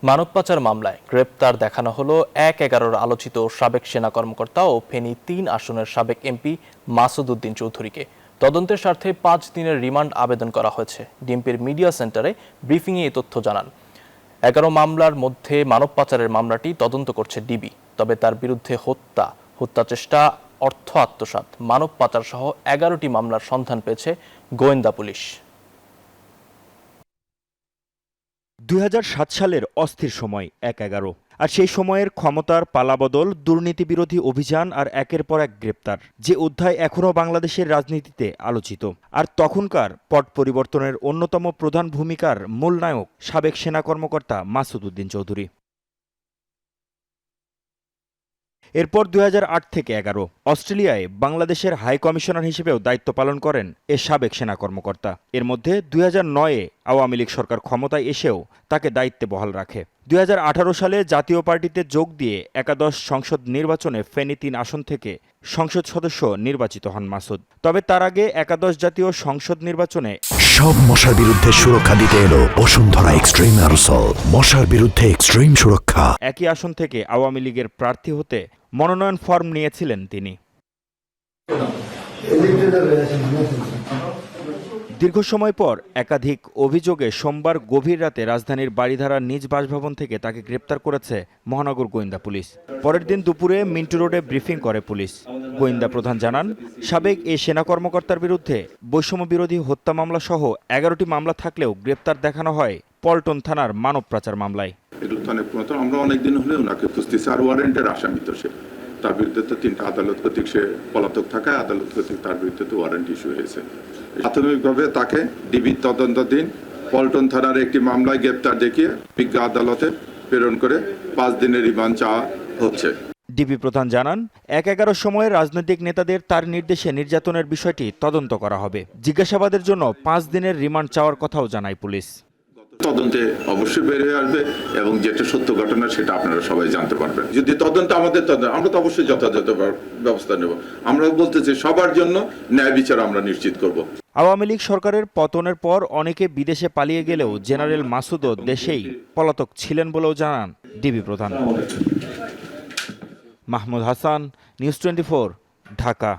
মানব পাচার মামলায় গ্রেপ্তার দেখানো হলো ১-১১-র আলোচিত সাবেক সেনা কর্মকর্তা ও ফেনী ৩ আসনের সাবেক এমপি মাসুদ উদ্দিন চৌধুরীকে। তদন্তের স্বার্থে ৫ দিনের রিমান্ড আবেদন করা হয়েছে। ডিএমপির মিডিয়া সেন্টারে ব্রিফিংয়ে এই তথ্য জানান। ১১ মামলার মধ্যে মানব পাচারের মামলাটি তদন্ত করছে ডিবি। তবে তার বিরুদ্ধে হত্যা চেষ্টা, অর্থ আত্মসাৎ, মানব পাচার সহ ১১টি মামলার সন্ধান পেয়েছে গোয়েন্দা পুলিশ। ২০০৭ সালের অস্থির সময় ১-১১, আর সেই সময়ের ক্ষমতার পালাবদল, দুর্নীতি বিরোধী অভিযান আর একের পর এক গ্রেপ্তার, যে অধ্যায় এখনও বাংলাদেশের রাজনীতিতে আলোচিত। আর তখনকার পট পরিবর্তনের অন্যতম প্রধান ভূমিকার মূল নায়ক সাবেক সেনা কর্মকর্তা মাসুদ উদ্দিন চৌধুরী। এরপর ২০০৮ থেকে ১১ অস্ট্রেলিয়ায় বাংলাদেশের হাই কমিশনার হিসেবেও দায়িত্ব পালন করেন এ সাবেক সেনা কর্মকর্তা। এর মধ্যে ২০০৯-এ আওয়ামী লীগ সরকার ক্ষমতায় এসেও তাকে দায়িত্বে বহাল রাখে। ২০১৮ সালে জাতীয় পার্টিতে যোগ দিয়ে একাদশ সংসদ নির্বাচনে ফেনী ৩ আসন থেকে সংসদ সদস্য নির্বাচিত হন মাসুদ। তবে তার আগে একাদশ জাতীয় সংসদ নির্বাচনে সব মশার বিরুদ্ধে সুরক্ষা দিতে এলো বসুন্ধরা এক্সট্রিম অ্যারোসল, মশার বিরুদ্ধে এক্সট্রিম সুরক্ষা। একই আসন থেকে আওয়ামী লীগের প্রার্থী হতে মনোনয়ন ফর্ম নিয়েছিলেন তিনি। দীর্ঘ সময় পর একাধিক অভিযোগে সোমবার গভীর রাতে রাজধানীর বারিধারার নিজ বাসভবন থেকে তাকে গ্রেপ্তার করেছে মহানগর গোয়েন্দা পুলিশ। পরের দিন দুপুরে মিন্টু রোডে ব্রিফিং করে পুলিশ। গোয়েন্দা প্রধান জানান, সাবেক এই সেনা কর্মকর্তার বিরুদ্ধে বৈষম্য বিরোধী হত্যা মামলা সহ ১১টি মামলা থাকলেও গ্রেপ্তার দেখানো হয় পল্টন থানার মানব পাচার মামলায়। আমরা অনেকদিন হলে ওনাকে খুঁজতেছি, আর ওয়ারেন্টের আসামি তো সে, তার বিরুদ্ধে তো 3টা আদালত কর্তৃক সে পলাতক থাকায় আদালত কর্তৃক তার বিরুদ্ধে তো ওয়ারেন্ট ইস্যু হয়েছে। প্রাথমিকভাবে তাকে ডিবি তদন্তাধীন পল্টন থানার একটি মামলায় গ্রেপ্তার দেখিয়ে বিজ্ঞ আদালতে প্রেরণ করে 5 দিনের রিমান্ড চাওয়া হচ্ছে। ডিবি প্রধান জানান, ১-১১ সময়ে রাজনৈতিক নেতাদের তার নির্দেশে নির্যাতনের বিষয়টি তদন্ত করা হবে। জিজ্ঞাসাবাদের জন্য 5 দিনের রিমান্ড চাওয়ার কথাও জানায় পুলিশ। তদন্তে অবশ্যই বের হয়ে আসবে এবং যেটা সত্য ঘটনা সেটা আপনারা সবাই জানতে পারবেন। যদি তদন্ত আমাদের তদন্ত, আমরা তো অবশ্যই যথাযথ ব্যবস্থা নেব। আমরা বলতেছি সবার জন্য ন্যায় বিচার আমরা নিশ্চিত করব। আওয়ামী লীগ সরকারের পতনের পর অনেকে বিদেশে পালিয়ে গেলেও জেনারেল মাসুদও দেশেই পলাতক ছিলেন বলেও জানান ডিবি প্রধান। মাহমুদ হাসান, নিউজ 24, ঢাকা।